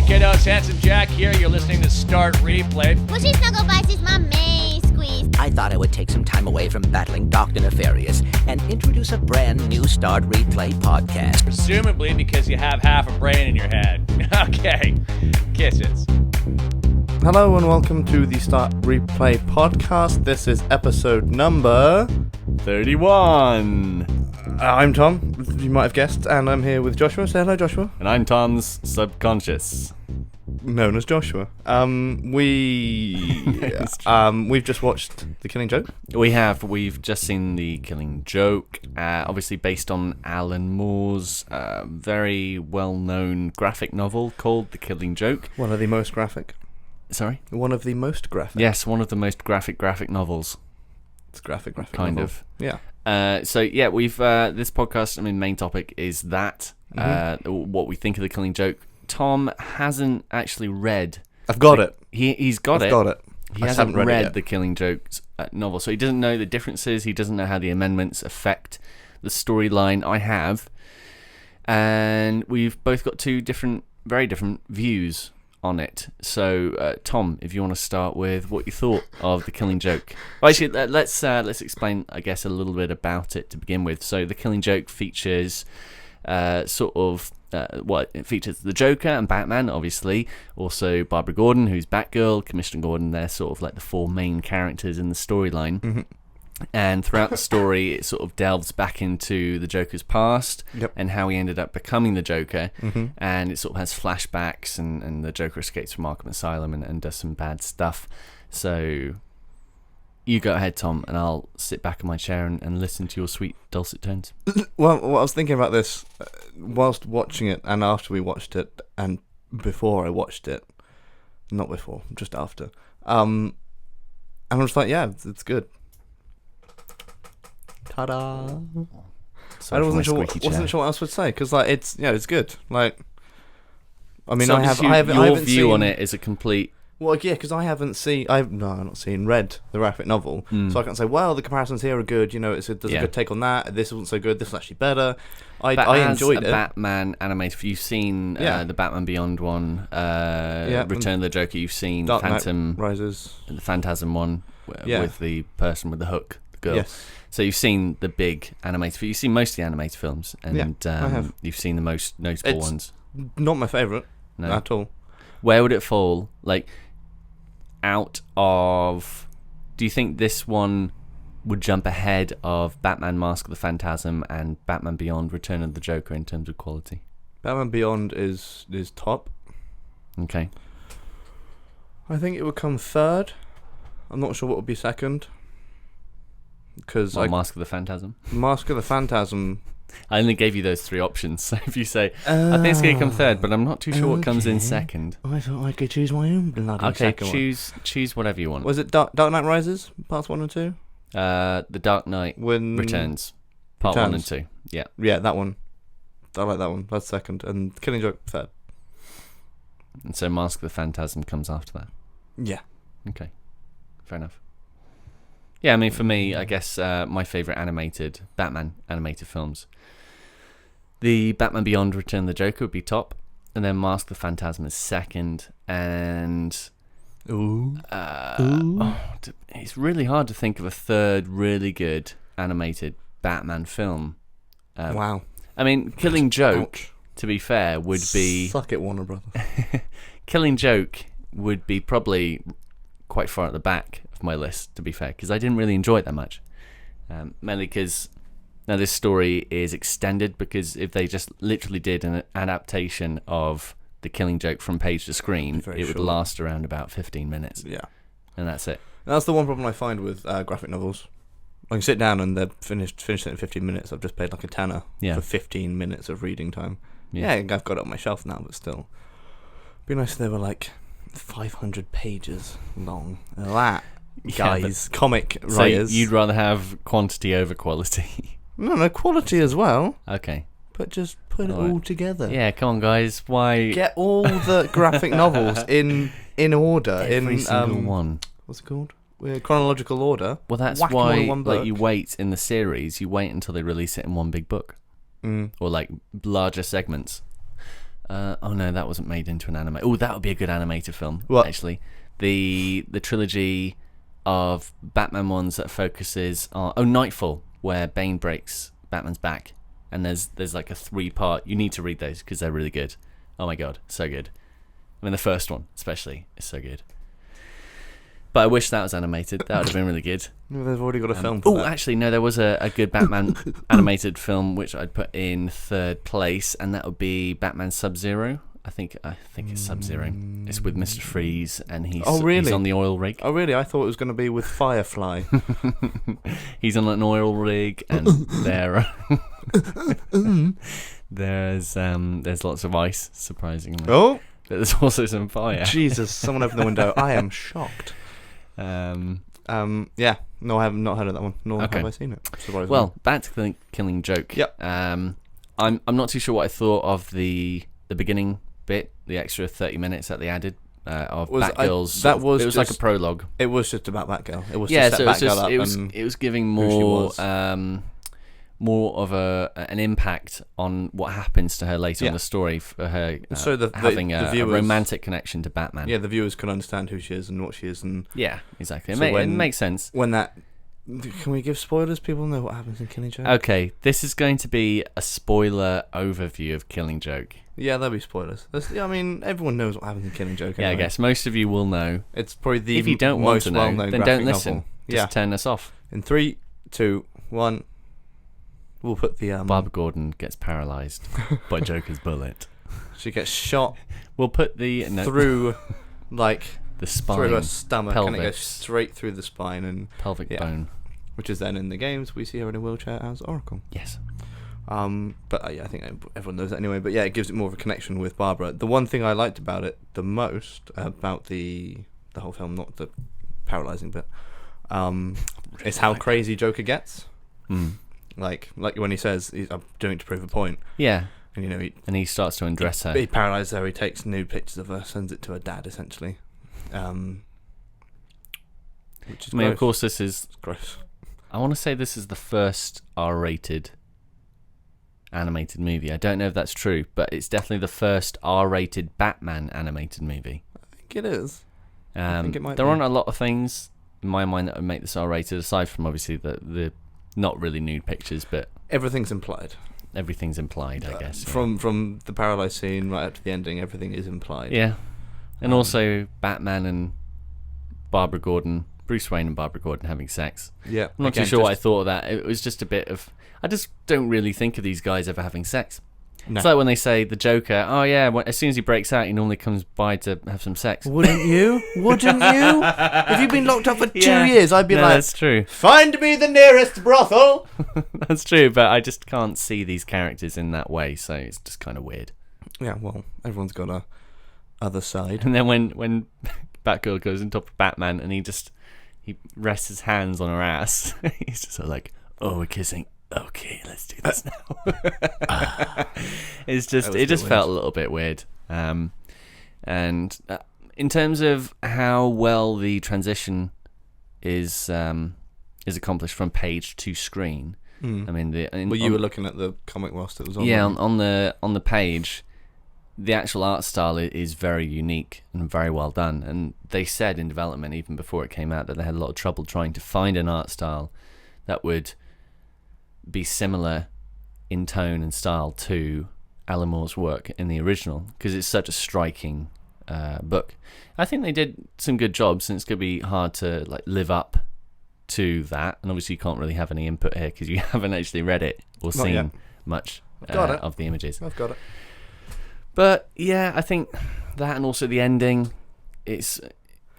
Hey kiddos, Handsome Jack here. You're listening to Start Replay. Pushy Snuggle Bites is my main squeeze. I thought I would take some time away from battling Dr. Nefarious and introduce a brand new Start Replay podcast. Presumably because you have half a brain in your head. Okay, kisses. Hello and welcome to the Start Replay podcast. This is episode number 31. I'm Tom, you might have guessed, and I'm here with Joshua. Say hello, Joshua. And I'm Tom's subconscious. Known as Joshua. We've just watched The Killing Joke. We've just seen The Killing Joke, obviously based on Alan Moore's very well-known graphic novel called The Killing Joke. One of the most graphic. Sorry? One of the most graphic. Yes, one of the most graphic novels. It's graphic kind novel. of. Yeah. We've this podcast, main topic is that, what we think of The Killing Joke. Tom hasn't actually read. I've got it. He's got it. I've got it. He hasn't read The Killing Joke's novel, so he doesn't know the differences. He doesn't know how the amendments affect the storyline. I have, and we've both got two very different views on it. So, Tom, if you want to start with what you thought of The Killing Joke. Well, actually, let's explain, I guess, a little bit about it to begin with. So, The Killing Joke features it features the Joker and Batman, obviously. Also, Barbara Gordon, who's Batgirl, Commissioner Gordon. They're sort of like the four main characters in the storyline. Mm-hmm. And throughout the story, it sort of delves back into the Joker's past and how he ended up becoming the Joker. Mm-hmm. And it sort of has flashbacks, and the Joker escapes from Arkham Asylum and does some bad stuff. So you go ahead, Tom, and I'll sit back in my chair and listen to your sweet dulcet tones. Well, I was thinking about this whilst watching it, and after we watched it, and before I watched it. Not before, just after. And I was like, yeah, it's good. Ta-da! I wasn't sure what else would say, because it's good. I haven't your view seen, on it is a complete. Well, yeah, because I've not read the graphic novel, so I can't say, well, the comparisons here are good. There's a good take on that. This wasn't so good. This was actually better. I enjoyed it. Batman animated. You've seen the Batman Beyond one, Return of the Joker. You've seen Dark Phantom Knight Rises, the Phantasm one with the person with the hook, the girl. Yes. So you've seen the big animated. You've seen most of the animated films, and I have. You've seen the most notable ones. Not my favourite at all. Where would it fall? Out of, do you think this one would jump ahead of Batman Mask of the Phantasm and Batman Beyond Return of the Joker in terms of quality? Batman Beyond is top. Okay. I think it would come third. I'm not sure what would be second. Because Mask of the Phantasm? Mask of the Phantasm. I only gave you those three options, so if you say, I think it's going to come third, but I'm not too sure what comes in second. I thought I could choose my own bloody second one. choose whatever you want. Was it Dark Knight Rises, parts 1 and 2? The Dark Knight Returns, part 1 and 2. Yeah. Yeah, that one. I like that one. That's second. And Killing Joke, third. And so Mask of the Phantasm comes after that? Yeah. Okay. Fair enough. Yeah, for me, I guess my favourite Batman animated films. The Batman Beyond Return of the Joker would be top, and then Mask of the Phantasm is second, and it's really hard to think of a third really good animated Batman film. Wow. Killing Joke, to be fair, would be... Suck it, Warner Brothers. Killing Joke would be probably quite far at the back of my list, to be fair, because I didn't really enjoy it that much. Mainly because now this story is extended, because if they just literally did an adaptation of The Killing Joke from page to screen, it would last around about 15 minutes. Yeah. And that's it. And that's the one problem I find with graphic novels. I can sit down and they're finished it in 15 minutes. I've just paid like a tenner for 15 minutes of reading time. Yeah, I've got it on my shelf now, but still. It'd be nice if they were 500 pages long. That, guys, comic writers. So you'd rather have quantity over quality? No, quality as well. Okay. But just put it all together. Yeah, come on, guys. Why? Get all the graphic novels in order. Every single one. What's it called? Chronological order. Well, that's why you wait in the series. You wait until they release it in one big book. Or larger segments. Oh no, that wasn't made into an anime. Oh, that would be a good animated film. What? Actually, the trilogy of Batman ones that focuses on Nightfall, where Bane breaks Batman's back, and there's like a 3-part. You need to read those because they're really good. Oh my god, so good. I mean, the first one especially is so good. But I wish that was animated. That would have been really good. No, they've already got a film. Oh, actually, no. There was a good Batman animated film which I'd put in 3rd place, and that would be Batman Sub-Zero. I think it's Sub-Zero. It's with Mr. Freeze, and he's on the oil rig. Oh, really? I thought it was going to be with Firefly. He's on an oil rig, and there's lots of ice, surprisingly. Oh, but there's also some fire. Jesus! Someone opened the window. I am shocked. Yeah. No, I have not heard of that one. Nor have I seen it. Surprisingly. Well, back to the Killing Joke. Yep. I'm not too sure what I thought of the beginning bit, the extra 30 minutes that they added of Batgirl's. It was like a prologue. It was just about Batgirl. It was yeah, to set Batgirl up. It was giving more of an impact on what happens to her later in the story for her so having a romantic connection to Batman. Yeah, the viewers can understand who she is and what she is, and yeah, exactly. So it makes sense. When that, can we give spoilers? People know what happens in Killing Joke. Okay, this is going to be a spoiler overview of Killing Joke. Yeah, there'll be spoilers. I mean, everyone knows what happens in Killing Joke. Anyway. Yeah, I guess most of you will know. It's probably the if you don't want to know, well-known then don't listen. Novel. Just turn us off. In 3, 2, 1. We'll put the Barbara Gordon gets paralysed by Joker's bullet. She gets shot. We'll put through, like the spine, through her stomach, pelvis, and it goes straight through the spine and pelvic bone. Which is then in the games we see her in a wheelchair as Oracle. Yes. But yeah, I think everyone knows that anyway. But yeah, it gives it more of a connection with Barbara. The one thing I liked about it the most about the whole film, not the paralysing bit, is how crazy Joker gets. Mm. Like when he says, "I'm doing it to prove a point." Yeah. And he starts to undress her. He paralysed her. He takes nude pictures of her, sends it to her dad, essentially. Which is of course, this is gross. I want to say this is the first R-rated animated movie. I don't know if that's true, but it's definitely the first R-rated Batman animated movie. I think it is. I think it might be. Aren't a lot of things in my mind that would make this R-rated, aside from obviously the not really nude pictures, but everything's implied. Everything's implied, I guess. Yeah. From the paralysed scene right up to the ending, everything is implied. Yeah, and also Batman and Barbara Gordon, Bruce Wayne and Barbara Gordon having sex. Yeah, I'm not too sure what I thought of that. It was just a bit of. I just don't really think of these guys ever having sex. No. It's like when they say the Joker, oh yeah, as soon as he breaks out, he normally comes by to have some sex. Wouldn't you? Wouldn't you? If you've been locked up for 2 years, I'd be like, that's true. Find me the nearest brothel. That's true, but I just can't see these characters in that way, so it's just kind of weird. Yeah, well, everyone's got a other side. And then when Batgirl goes on top of Batman and he rests his hands on her ass, he's just sort of like, oh, we're kissing. Okay, let's do this now. It just felt a little bit weird. And in terms of how well the transition is accomplished from page to screen, I mean, you were looking at the comic whilst it was on. Yeah, on the page, the actual art style is very unique and very well done. And they said in development, even before it came out, that they had a lot of trouble trying to find an art style that would be similar in tone and style to Alan Moore's work in the original, because it's such a striking book. I think they did some good jobs, and it's going to be hard to live up to that. And obviously, you can't really have any input here because you haven't actually read it or seen much of the images. I've got it. But yeah, I think that, and also the ending. It's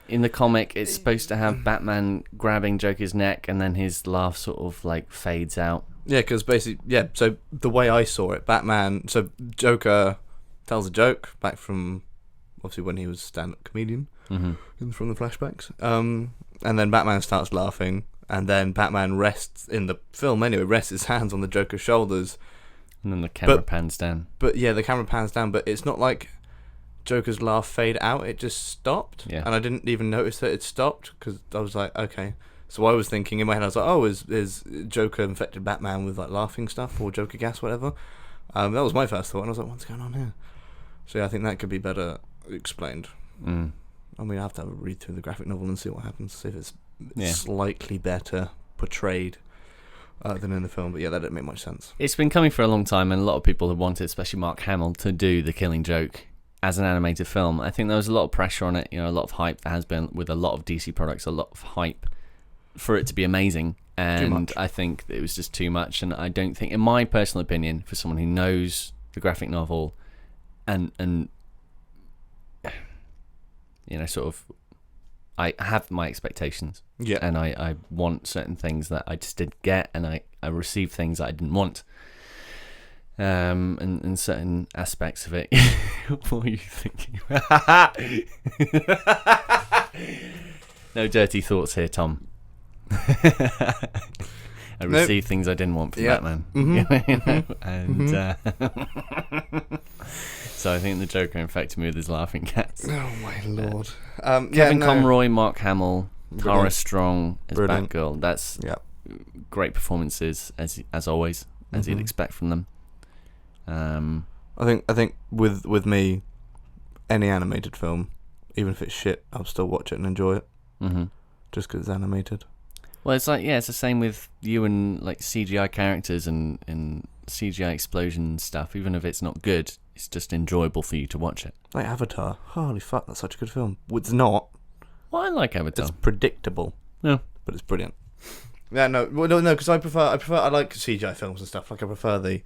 in the comic. It's supposed to have Batman grabbing Joker's neck, and then his laugh sort of fades out. Yeah, because basically, so the way I saw it, Joker tells a joke back from, obviously, when he was a stand-up comedian from the flashbacks. And then Batman starts laughing, and then Batman rests, in the film anyway, rests his hands on the Joker's shoulders. And then the camera pans down. But yeah, the camera pans down, but it's not like Joker's laugh fade out, it just stopped. Yeah. And I didn't even notice that it stopped, because I was like, okay. So I was thinking in my head, I was like, oh, is Joker infected Batman with laughing stuff or Joker gas, whatever? That was my first thought, and I was like, what's going on here? So yeah, I think that could be better explained. Mm. I mean, I have to have a read through the graphic novel and see what happens, see if it's slightly better portrayed than in the film. But yeah, that didn't make much sense. It's been coming for a long time, and a lot of people have wanted, especially Mark Hamill, to do The Killing Joke as an animated film. I think there was a lot of pressure on it, a lot of hype. There has been with a lot of DC products, a lot of hype for it to be amazing. And I think it was just too much. And I don't think, in my personal opinion, for someone who knows the graphic novel and sort of, I have my expectations. Yeah. And I want certain things that I just didn't get, and I received things that I didn't want. And certain aspects of it. What are you thinking? No dirty thoughts here, Tom. I received things I didn't want from Batman. Mm-hmm. And so I think the Joker infected me with his laughing cats. Oh my lord. Kevin Conroy, Mark Hamill, Tara Brilliant. Strong as Brilliant. Batgirl. That's great performances as always, as you'd expect from them. I think with me, any animated film, even if it's shit, I'll still watch it and enjoy it. Mm-hmm. Just because it's animated. Well, it's like, it's the same with you and like CGI characters and CGI explosion stuff. Even if it's not good, it's just enjoyable for you to watch it. Like Avatar. Holy fuck, that's such a good film. Well, it's not. Well, I like Avatar. It's predictable. Yeah. But it's brilliant. Yeah, no, because I like CGI films and stuff. Like I prefer the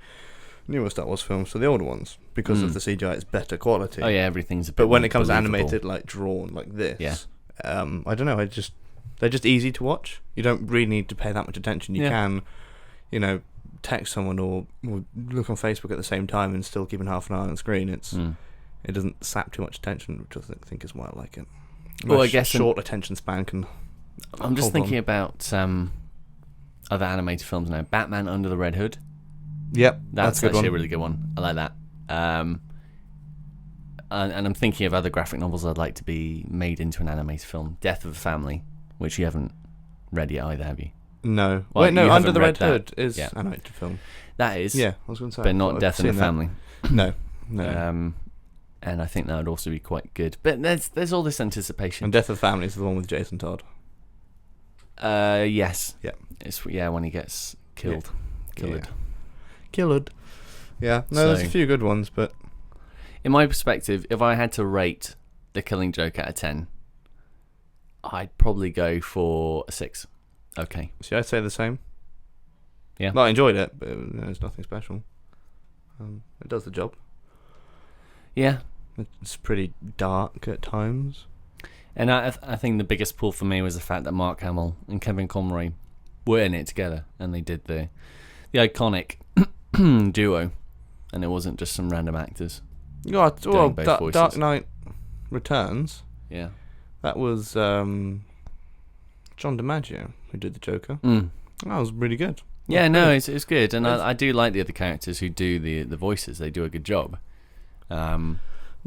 newer Star Wars films to the older ones because of the CGI. It's better quality. Oh yeah, everything's a bit. But when it comes believable. animated, like drawn like this, I don't know. They're just easy to watch. You don't really need to pay that much attention. You can, text someone or look on Facebook at the same time and still keeping half an eye on the screen. It doesn't sap too much attention, which I think is why I like it. Well, I guess short attention span can. I'm just thinking about other animated films now. Batman Under the Red Hood. Yep, that's a good actually one. a really good one. I like that. And I'm thinking of other graphic novels I'd like to be made into an animated film. Death of a Family, which you haven't read yet either, have you? No. Well, Wait, no. you Under haven't the read Red that. Hood is Yeah. an animated film. That is. Yeah, I was going to say. But not Death in the that. Family. No. And I think that would also be quite good. But there's all this anticipation. And Death of the Family is the one with Jason Todd. Yes. Yeah. It's when he gets killed. Yeah. Killed. Yeah. No, there's a few good ones, but in my perspective, if I had to rate The Killing Joke out of 10, I'd probably go for a 6. Okay. See, I'd say the same. Yeah. Well, I enjoyed it, but it's nothing special. It does the job. Yeah. It's pretty dark at times. And I think the biggest pull for me was the fact that Mark Hamill and Kevin Conroy were in it together, and they did the iconic duo, and it wasn't just some random actors. Well, both voices. Dark Knight Returns. Yeah. That was John DiMaggio who did the Joker. That was really good. Yeah, no, it's good, and I do like the other characters who do the voices. They do a good job.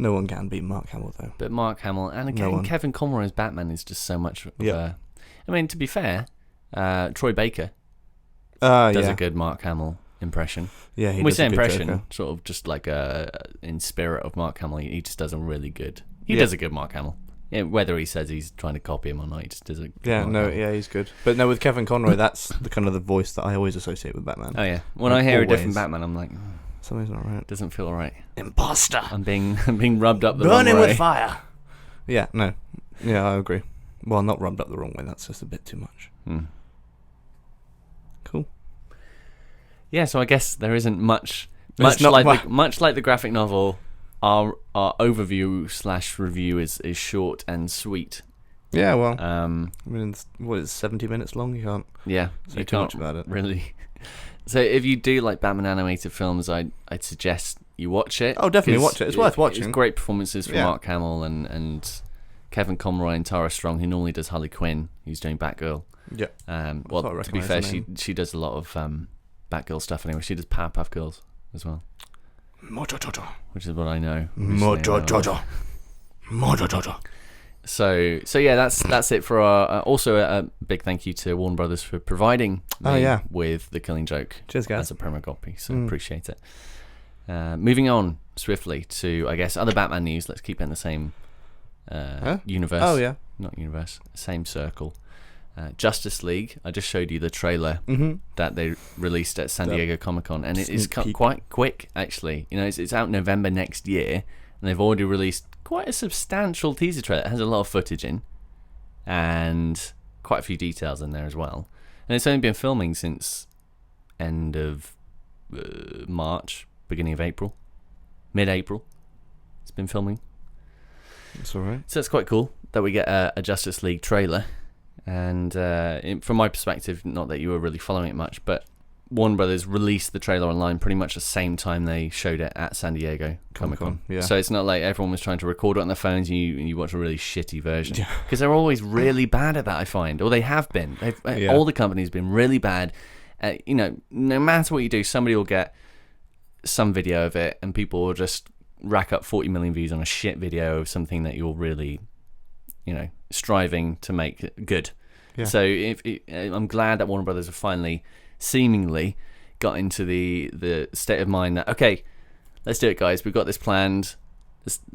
No one can beat Mark Hamill though. But Mark Hamill and again, Kevin Conroy as Batman is just so much of a... I mean, to be fair, Troy Baker does a good Mark Hamill impression. Yeah, he we does say a good impression, Joker. sort of just like in spirit of Mark Hamill. He just does a really good... He does a good Mark Hamill. Yeah, whether he says he's trying to copy him or not, he just does a good Mark Hamill. He's good. But no, with Kevin Conroy, that's the kind of the voice that I always associate with Batman. Oh yeah, when I hear a different Batman, I'm like, something's not right. Doesn't feel right. Imposter. I'm being rubbed up the wrong way. Burning with fire. Yeah, no. Yeah, I agree. Well, not rubbed up the wrong way. That's just a bit too much. Cool. Yeah, so I guess there isn't much There's much like the graphic novel. Our overview / review is short and sweet. Yeah, well, I mean, what is 70 minutes long? You can't say too much about it. Really. So if you do like Batman animated films, I'd suggest you watch it. Oh, definitely watch it. It's worth watching. It's great performances from Mark Hamill and Kevin Conroy and Tara Strong, who normally does Harley Quinn, who's doing Batgirl. Yeah. Well, to be fair, she does a lot of Batgirl stuff anyway. She does Powerpuff Girls as well. Which is what I know. So yeah, that's it for our. Also, a big thank you to Warner Brothers for providing me with The Killing Joke. Cheers, guys. As a promo copy, so appreciate it. Moving on swiftly to, I guess, other Batman news. Let's keep it in the same universe. Oh, yeah. Not universe, same circle. Justice League. I just showed you the trailer that they released at San Diego Comic-Con, and it is quite quick, actually. You know, it's out November next year, and they've already released quite a substantial teaser trailer. It has a lot of footage in, and quite a few details in there as well. And it's only been filming since end of March, beginning of April, mid-April. It's been filming. That's all right. So it's quite cool that we get a Justice League trailer. And from my perspective, not that you were really following it much, but Warner Brothers released the trailer online pretty much the same time they showed it at San Diego Comic-Con. Yeah. So it's not like everyone was trying to record it on their phones and you watch a really shitty version. Because they're always really bad at that, I find. Or they have been. All the companies have been really bad. You know, no matter what you do, somebody will get some video of it and people will just rack up 40 million views on a shit video of something that you're really, you know, striving to make good. Yeah. So I'm glad that Warner Brothers have finally, seemingly, got into the state of mind that, okay, let's do it, guys. We've got this planned.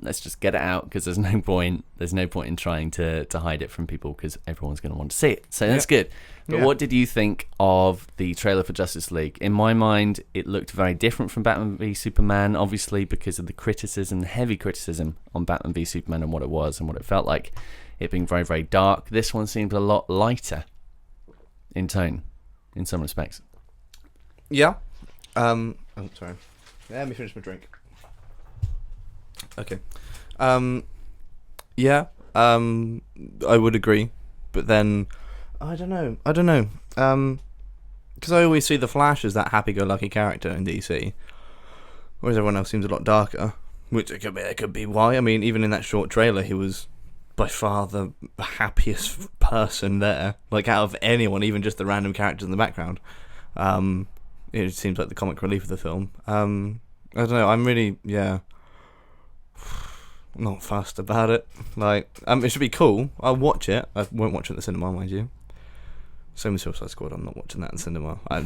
Let's just get it out, because there's no point in trying to hide it from people, because everyone's going to want to see it. So that's good. But what did you think of the trailer for Justice League? In my mind, it looked very different from Batman v Superman, obviously because of the heavy criticism on Batman v Superman and what it was and what it felt like. It being very, very dark. This one seemed a lot lighter in tone, in some respects. Yeah. Oh, sorry. Let me finish my drink. Okay. Yeah. I would agree, but then I don't know. Because I always see the Flash as that happy-go-lucky character in DC, whereas everyone else seems a lot darker. Which it could be why. I mean, even in that short trailer, he was by far the happiest person there, like out of anyone, even just the random characters in the background. It seems like the comic relief of the film. I don't know, I'm really, not fussed about it. Like, it should be cool. I'll watch it. I won't watch it at the cinema, mind you. Same with Suicide Squad, I'm not watching that in cinema. I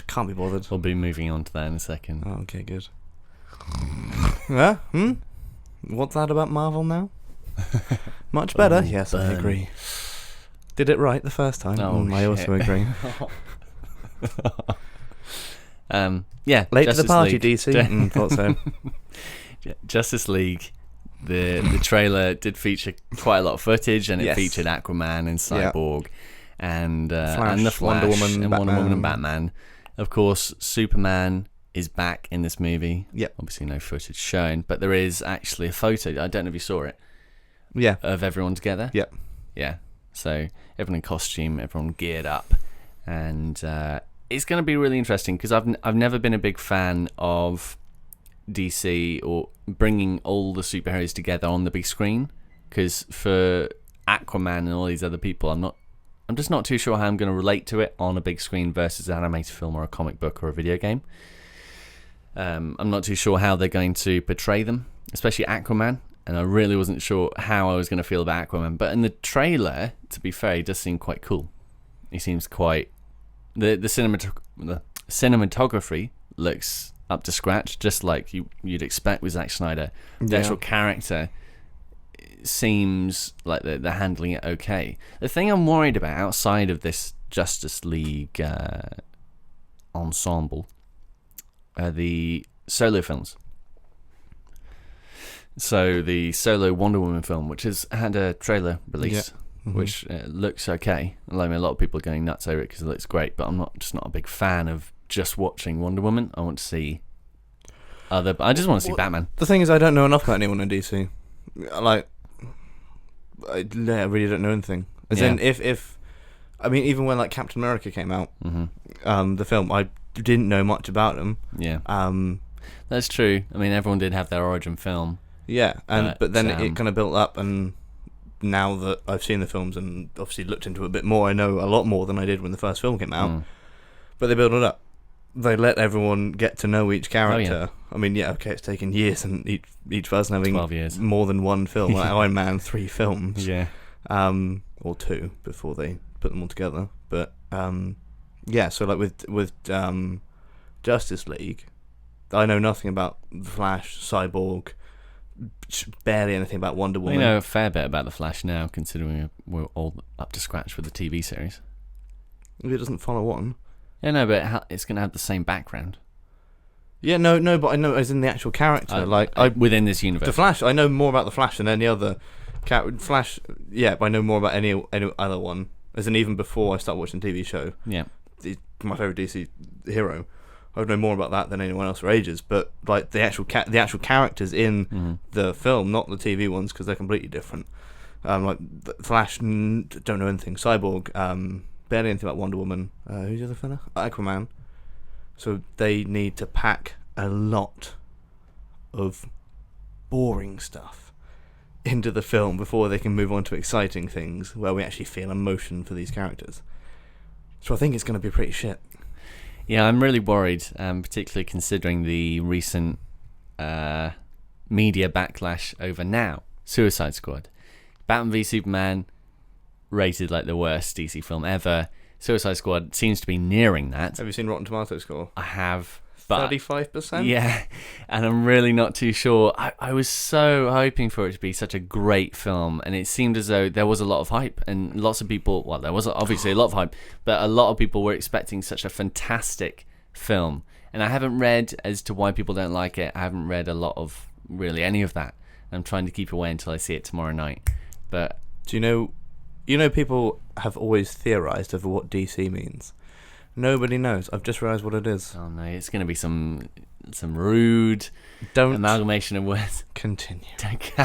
can't be bothered. We'll be moving on to that in a second. Oh, okay, good. Yeah? What's that about Marvel now? Much better. Yes, I agree. Did it right the first time. I also agree. Late Justice to the party, League. DC. Thought so. Justice League. The trailer did feature quite a lot of footage, and it featured Aquaman and Cyborg, and the Flash, Wonder Woman, and Wonder Woman and Batman. Of course, Superman is back in this movie. Yep. Obviously, no footage shown, but there is actually a photo. I don't know if you saw it. Yeah. Of everyone together. Yep. Yeah. So everyone in costume, everyone geared up, and it's going to be really interesting because I've never been a big fan of DC or bringing all the superheroes together on the big screen, because for Aquaman and all these other people, I'm just not too sure how I'm going to relate to it on a big screen versus an animated film or a comic book or a video game. I'm not too sure how they're going to portray them, especially Aquaman, and I really wasn't sure how I was going to feel about Aquaman. But in the trailer, to be fair, he does seem quite cool. He seems quite... The cinematography looks up to scratch, just like you'd expect with Zack Snyder. The actual character seems like they're handling it okay. The thing I'm worried about outside of this Justice League ensemble are the solo films. So the solo Wonder Woman film, which has had a trailer release, which looks okay. I mean, a lot of people are going nuts over it because it looks great, but I'm not a big fan of just watching Wonder Woman. I want to see I just want to see Batman. The thing is, I don't know enough about anyone in DC. Like, I really don't know anything. As in, I mean, even when like Captain America came out, the film, I didn't know much about him. Yeah. That's true. I mean, everyone did have their origin film. Yeah, but then it kind of built up, and now that I've seen the films and obviously looked into it a bit more, I know a lot more than I did when the first film came out. But they build it up. They let everyone get to know each character. I mean, okay, it's taken years, and each person having 12 years. More than one film. Like Iron Man, 3 films. Yeah. Or 2 before they put them all together. But so like with Justice League, I know nothing about the Flash, Cyborg, barely anything about Wonder Woman. We know a fair bit about the Flash now, considering we're all up to scratch with the TV series. It doesn't follow on. Yeah, no, but it's going to have the same background. Yeah, no, but I know as in the actual character, within this universe. The Flash, I know more about the Flash than any other Flash. Yeah, but I know more about any other one. As in, even before I start watching the TV show. Yeah, my favorite DC hero. I would know more about that than anyone else for ages. But like the actual characters in the film, not the TV ones, because they're completely different. Like the Flash, don't know anything. Cyborg, barely anything about Wonder Woman. Who's the other fella? Aquaman. So they need to pack a lot of boring stuff into the film before they can move on to exciting things where we actually feel emotion for these characters. So I think it's going to be pretty shit. Yeah, I'm really worried, particularly considering the recent media backlash over now. Suicide Squad. Batman v Superman, rated like the worst DC film ever. Suicide Squad seems to be nearing that. Have you seen Rotten Tomatoes score? I have. 35%? Yeah, and I'm really not too sure. I was so hoping for it to be such a great film, and it seemed as though there was a lot of hype, and lots of people, well, there was obviously a lot of hype, but a lot of people were expecting such a fantastic film. And I haven't read as to why people don't like it. I haven't read a lot of really any of that. I'm trying to keep away until I see it tomorrow night. But do you know people have always theorized over what DC means? Nobody knows. I've just realised what it is. Oh no, it's going to be some rude amalgamation of words. Continue.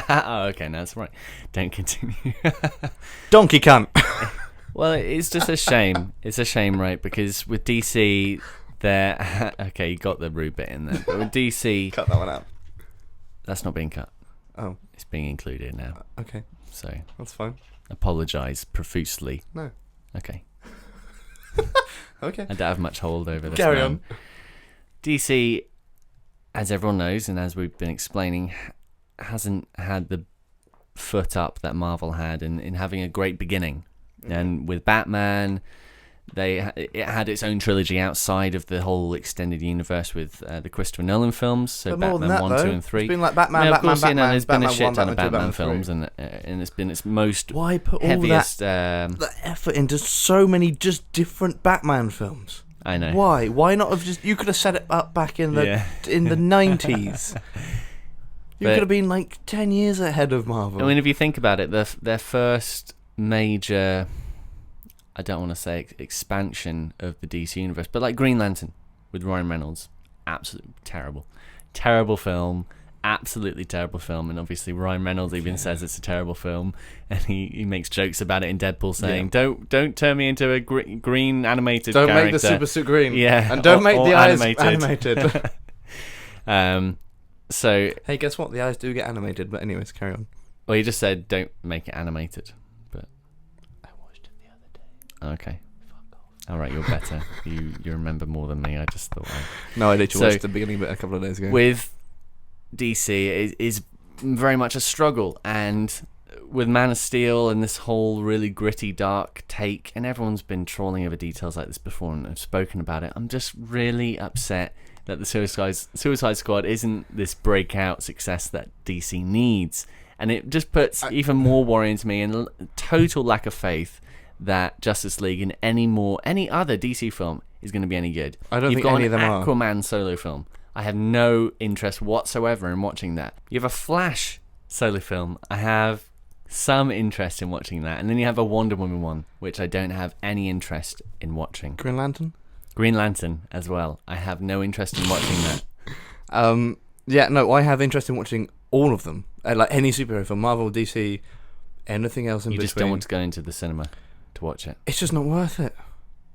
Oh, okay, no, that's right. Don't continue. Donkey cunt. Well, it's just a shame. It's a shame, right? Because with DC, okay, you got the rude bit in there. But with DC, cut that one out. That's not being cut. Oh, it's being included now. Okay, so that's fine. Apologise profusely. No. Okay. Okay. I don't have much hold over this. Carry on. DC, as everyone knows, and as we've been explaining, hasn't had the foot up that Marvel had in having a great beginning. And with Batman, it had its own trilogy outside of the whole extended universe with the Christopher Nolan films. So but Batman that, 1, though. 2, and 3. It's been like Batman, Batman. There's been a shit 1, ton of Batman Batman 2, films, and it's been its most why put heaviest. All that effort into so many just different Batman films? I know. Why? Why not have just? You could have set it up back in the 90s. You could have been like 10 years ahead of Marvel. I mean, if you think about it, their first major, I don't want to say expansion of the DC universe, but like Green Lantern with Ryan Reynolds, absolutely terrible film, absolutely terrible film. And obviously Ryan Reynolds even says it's a terrible film, and he makes jokes about it in Deadpool, saying don't turn me into a green animated don't character. Make the super suit green, and don't make the eyes animated. So hey, guess what, the eyes do get animated, but anyways, carry on. Well, he just said don't make it animated. Okay. Fuck off. All right, you're better. you remember more than me. I just thought. No, I literally watched the beginning of it a couple of days ago. With DC, it is very much a struggle, and with Man of Steel and this whole really gritty, dark take, and everyone's been trawling over details like this before and have spoken about it. I'm just really upset that the Suicide Squad isn't this breakout success that DC needs, and it just puts even more worry into me and total lack of faith that Justice League and any other DC film is going to be any good. I don't think any of them are. You've got an Aquaman solo film. I have no interest whatsoever in watching that. You have a Flash solo film. I have some interest in watching that. And then you have a Wonder Woman one, which I don't have any interest in watching. Green Lantern as well. I have no interest in watching that. Yeah, no, I have interest in watching all of them. Like any superhero film, Marvel, DC, anything else in between. You just don't want to go into the cinema to watch it. It's just not worth it.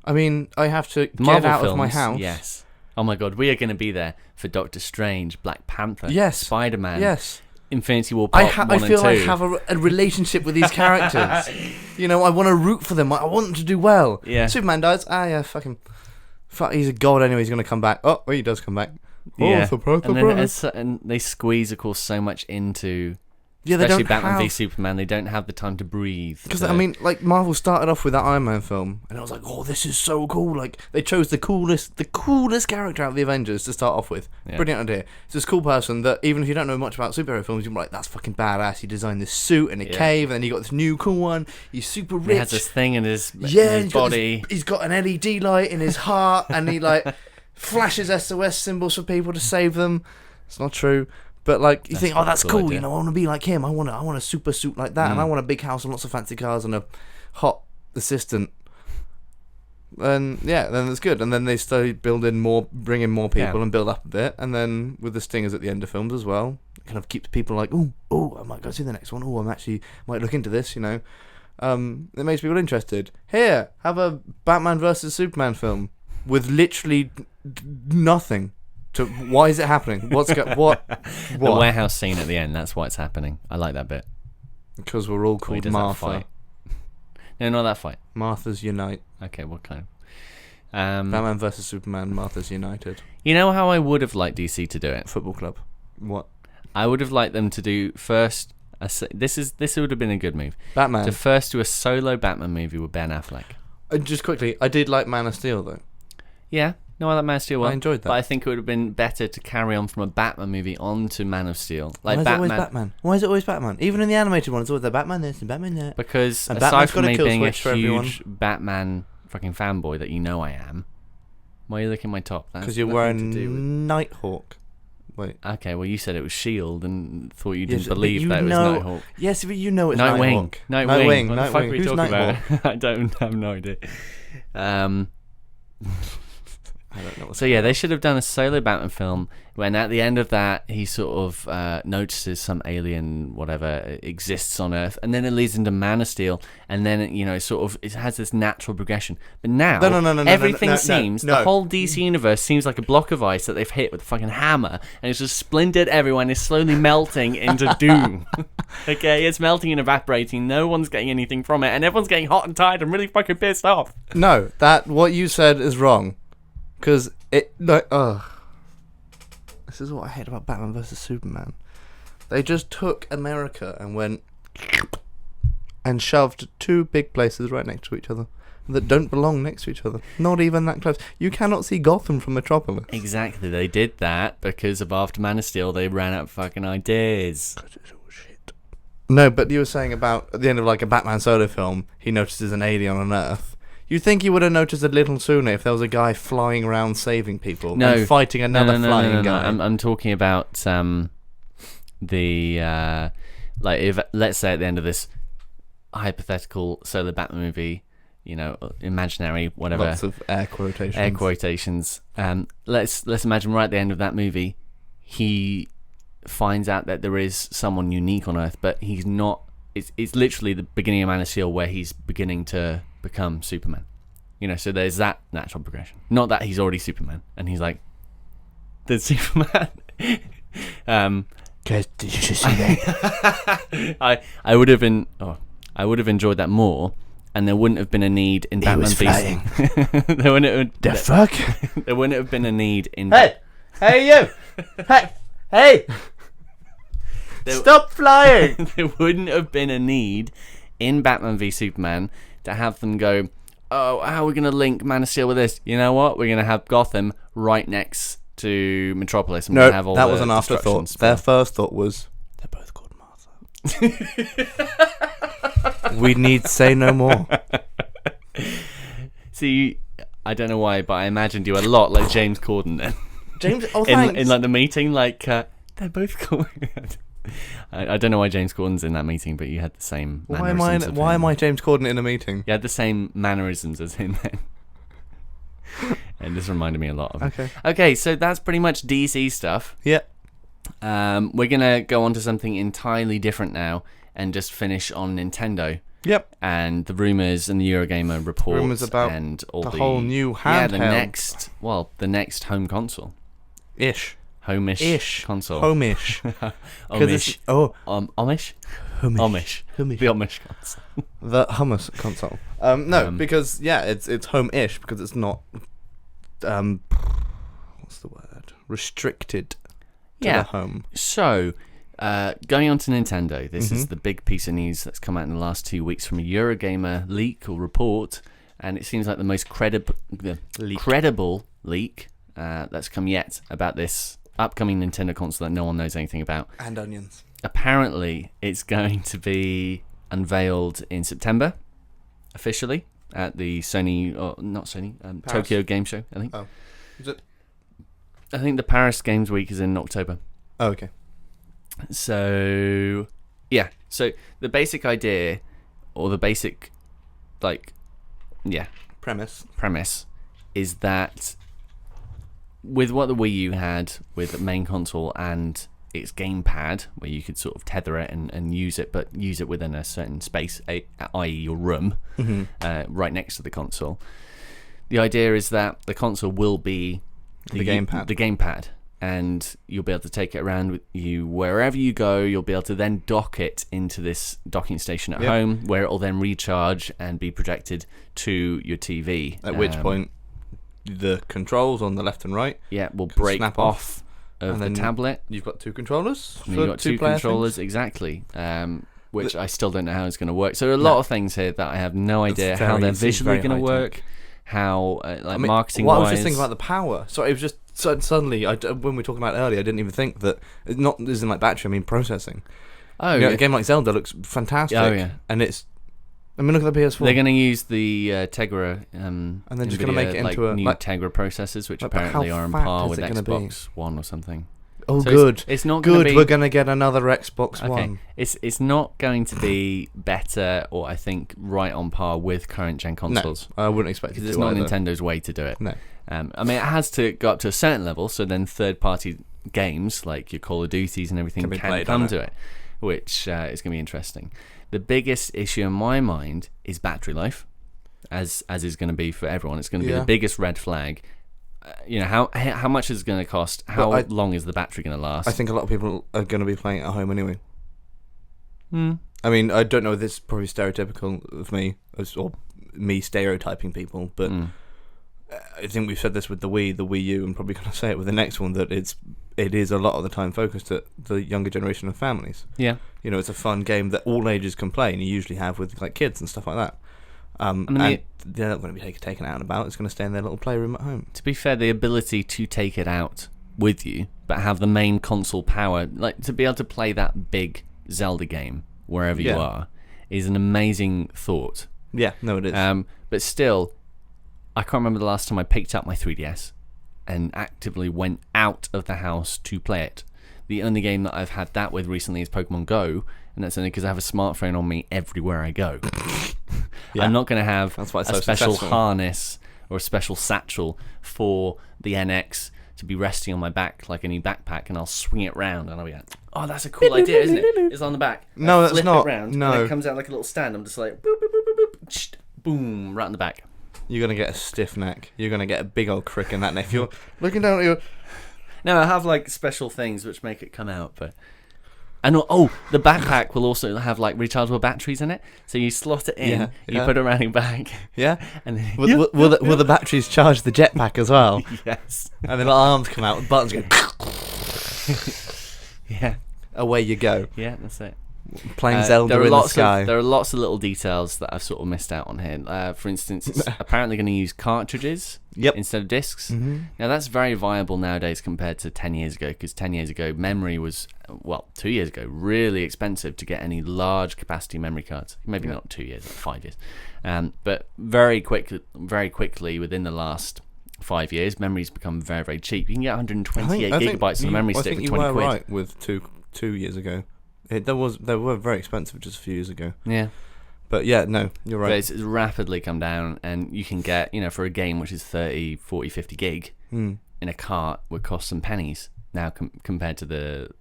I mean, I have to get Marvel out films, of my house. Yes. Oh my god, we are going to be there for Doctor Strange, Black Panther, yes, Spider-Man, yes, Infinity War Part 1 and 2. I feel I have a relationship with these characters. You know, I want to root for them. I want them to do well. Yeah. Superman dies. Yeah, fuck, he's a god anyway. He's going to come back. Oh, he does come back. Yeah. And they squeeze, of course, so much into Yeah, especially Batman v Superman, they don't have the time to breathe. Because I mean, like Marvel started off with that Iron Man film, and I was like, "Oh, this is so cool!" Like they chose the coolest character out of the Avengers to start off with. Yeah. Brilliant idea. It's this cool person that even if you don't know much about superhero films, you're like, "That's fucking badass." He designed this suit in a cave, and then he got this new cool one. He's super rich. He has this thing in his body. He's got an LED light in his heart, and he like flashes SOS symbols for people to save them. It's not true. But like you think, oh, that's cool. You know, I want to be like him. I want a super suit like that, and I want a big house and lots of fancy cars and a hot assistant. And then it's good. And then they started bring in more people and build up a bit. And then with the stingers at the end of films as well, it kind of keeps people like, oh, I might go see the next one. Oh, might look into this. You know, it makes people interested. Here, have a Batman versus Superman film with literally nothing. Why is it happening? What? The warehouse scene at the end. That's why it's happening. I like that bit. Because we're all called Martha. No, not that fight. Martha's Unite. Okay, what kind of? Batman versus Superman. Martha's United. You know how I would have liked DC to do it? Football club. What? I would have liked them to do first. This would have been a good move. Batman. To first do a solo Batman movie with Ben Affleck. Just quickly, I did like Man of Steel though. Yeah. No, I like Man of Steel. I enjoyed that. But I think it would have been better to carry on from a Batman movie on to Man of Steel. Like Why is it always Batman? Why is it always Batman? Even in the animated one, it's always the Batman this and Batman that. Because aside from me being a huge Batman fucking fanboy that you know I am, why are you looking at my top? Because you're wearing Nighthawk. Wait. Okay, well you said it was S.H.I.E.L.D. and thought you didn't believe that it was Nighthawk. Yes, but you know it's Nightwing. Nightwing. What the fuck are we Who's talking Nighthawk? about? I have no idea. I don't know. So yeah, they should have done a solo Batman film when at the end of that he sort of notices some alien whatever exists on Earth, and then it leads into Man of Steel, and then it has this natural progression. But now everything seems the whole DC universe seems like a block of ice that they've hit with a fucking hammer, and it's just splintered everywhere and is slowly melting into doom. Okay, it's melting and evaporating. No one's getting anything from it, and everyone's getting hot and tired and really fucking pissed off. No, what you said is wrong. Because this is what I hate about Batman vs Superman. They just took America and went and shoved two big places right next to each other that don't belong next to each other. Not even that close. You cannot see Gotham from Metropolis. Exactly. They did that because after Man of Steel they ran out of fucking ideas. It's all shit. No, but you were saying about at the end of like a Batman solo film, he notices an alien on Earth. You'd think he would have noticed a little sooner if there was a guy flying around saving people and fighting another flying guy. I'm talking about if let's say at the end of this hypothetical solo Batman movie, imaginary whatever. Lots of air quotations. Air quotations. Let's imagine right at the end of that movie, he finds out that there is someone unique on Earth, but he's not. It's literally the beginning of Man of Steel where he's beginning to become Superman. So there's that natural progression. Not that he's already Superman and he's like, there's Superman. Guys, did you just see that? I would have enjoyed that more, and there wouldn't have been a need in Batman v there wouldn't have been a need in Hey you! Hey! Stop flying! There wouldn't have been a need in Batman v Superman to have them go, oh, how are we going to link Man of Steel with this? You know what? We're going to have Gotham right next to Metropolis. And no, have all that was an afterthought. Their first thought was, they're both called Martha. We need say no more. See, I don't know why, but I imagined you a lot like James Corden then. James, thanks. In like the meeting, like, they're both called... I don't know why James Corden's in that meeting, but you had the same mannerisms. Why am I James Corden in a meeting? You had the same mannerisms as him then. And this reminded me a lot of him. Okay, so that's pretty much DC stuff. Yeah. We're going to go on to something entirely different now and just finish on Nintendo. Yep. And the rumours and the Eurogamer reports. Rumours about and all the whole new handheld. The next home console. Ish. Home-ish console. Home-ish. Omish. Omish? Omish. The Omish console. The hummus console. Because, it's home-ish because it's not, what's the word? Restricted to the home. So, Going on to Nintendo, this is the big piece of news that's come out in the last 2 weeks from a Eurogamer leak or report, and it seems like the most credible leak that's come yet about this upcoming Nintendo console that no one knows anything about. And onions. Apparently, it's going to be unveiled in September, officially, at the Tokyo Game Show, I think. Oh. Is it? I think the Paris Games Week is in October. Oh, okay. So, yeah. So, the basic idea, or the basic, premise is that with what the Wii U had with the main console and its gamepad, where you could sort of tether it and use it, but use it within a certain space, i.e. your room, right next to the console. The idea is that the console will be the gamepad, and you'll be able to take it around with you wherever you go. You'll be able to then dock it into this docking station at home, where it will then recharge and be projected to your TV. At which point, the controls on the left and right will break off of the tablet. You've got two controllers. You've got two controllers, exactly. Which I still don't know how it's going to work. So there are a lot of things here that I have no idea how they're visually going to work. How marketing wise. I was just thinking about the power. So it was just suddenly, when we were talking about it earlier, I didn't even think that it isn't like battery. I mean processing. Oh, a game like Zelda looks fantastic. Oh yeah, and it's. I mean, look at the PS4. They're going to use the Tegra, and then just going to make it into new Tegra processors, which apparently are on par with Xbox One or something. Oh, so good. It's not good. Be, we're going to get another Xbox One. It's not going to be better, or I think right on par with current gen consoles. No, I wouldn't expect it to. It's not Nintendo's way to do it. No. I mean, it has to go up to a certain level, so then third-party games like your Call of Duties and everything can come to it, which is going to be interesting. The biggest issue in my mind is battery life, as is going to be for everyone. It's going to be the biggest red flag. How much is it going to cost? How long is the battery going to last? I think a lot of people are going to be playing it at home anyway. I mean, I don't know. This is probably stereotypical of me, or me stereotyping people, but I think we've said this with the Wii U, and probably going to say it with the next one, that it is a lot of the time focused at the younger generation of families. Yeah, it's a fun game that all ages can play, and you usually have with like kids and stuff like that. And they're not going to be taken out and about. It's going to stay in their little playroom at home. To be fair, the ability to take it out with you, but have the main console power, like to be able to play that big Zelda game wherever you are, is an amazing thought. Yeah, no, it is. But still, I can't remember the last time I picked up my 3DS and actively went out of the house to play it. The only game that I've had that with recently is Pokemon Go, and that's only because I have a smartphone on me everywhere I go. I'm not going to have a special harness or a special satchel for the NX to be resting on my back like any backpack, and I'll swing it round and I'll be like, oh, that's a cool idea, isn't it? It's on the back. No, that's not. It round, no. And it comes out like a little stand. I'm just like, boop, boop, boop, boop, boop, boom, right on the back. You're going to get a stiff neck. You're going to get a big old crick in that neck. If you're looking down at your... No, I have like special things which make it come out, but... And the backpack will also have like rechargeable batteries in it, so you slot it in, you put it around your back. Yeah. And then, will the batteries charge the jetpack as well? Yes. And then the arms come out, buttons go... Yeah. Away you go. Yeah, that's it. Playing Zelda in the sky. There are lots of little details that I've sort of missed out on here. For instance, it's apparently going to use cartridges instead of discs. Mm-hmm. Now, that's very viable nowadays compared to 10 years ago, because 10 years ago, memory was, 2 years ago, really expensive to get any large capacity memory cards. Maybe not 2 years, like 5 years. But very quickly, within the last 5 years, memory's become very, very cheap. You can get 128 gigabytes on a memory stick for 20 quid. I think you were right with two years ago. They were very expensive just a few years ago. Yeah. But yeah, no, you're right. But it's rapidly come down, and you can get, for a game which is 30, 40, 50 gig in a cart would cost some pennies now compared to the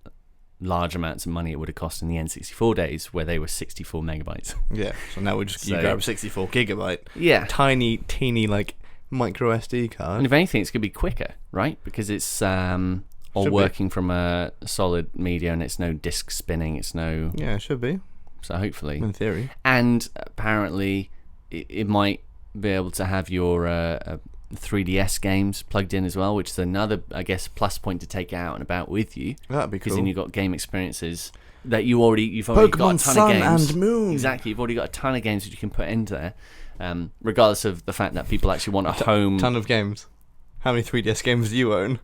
large amounts of money it would have cost in the N64 days where they were 64 megabytes. Yeah, so now you grab a 64 gigabyte. Yeah. Tiny, teeny, micro SD card. And if anything, it's going to be quicker, right? Because it's... all working from a solid media, and it's no disc spinning, it's no... Yeah, it should be. So hopefully. In theory. And apparently, it might be able to have your 3DS games plugged in as well, which is another, I guess, plus point to take out and about with you. That'd be cool. Because then you've got game experiences that you've already got a ton Sun of games. and Moon. Exactly, you've already got a ton of games that you can put into there, regardless of the fact that people actually want a home. Ton of games. How many 3DS games do you own?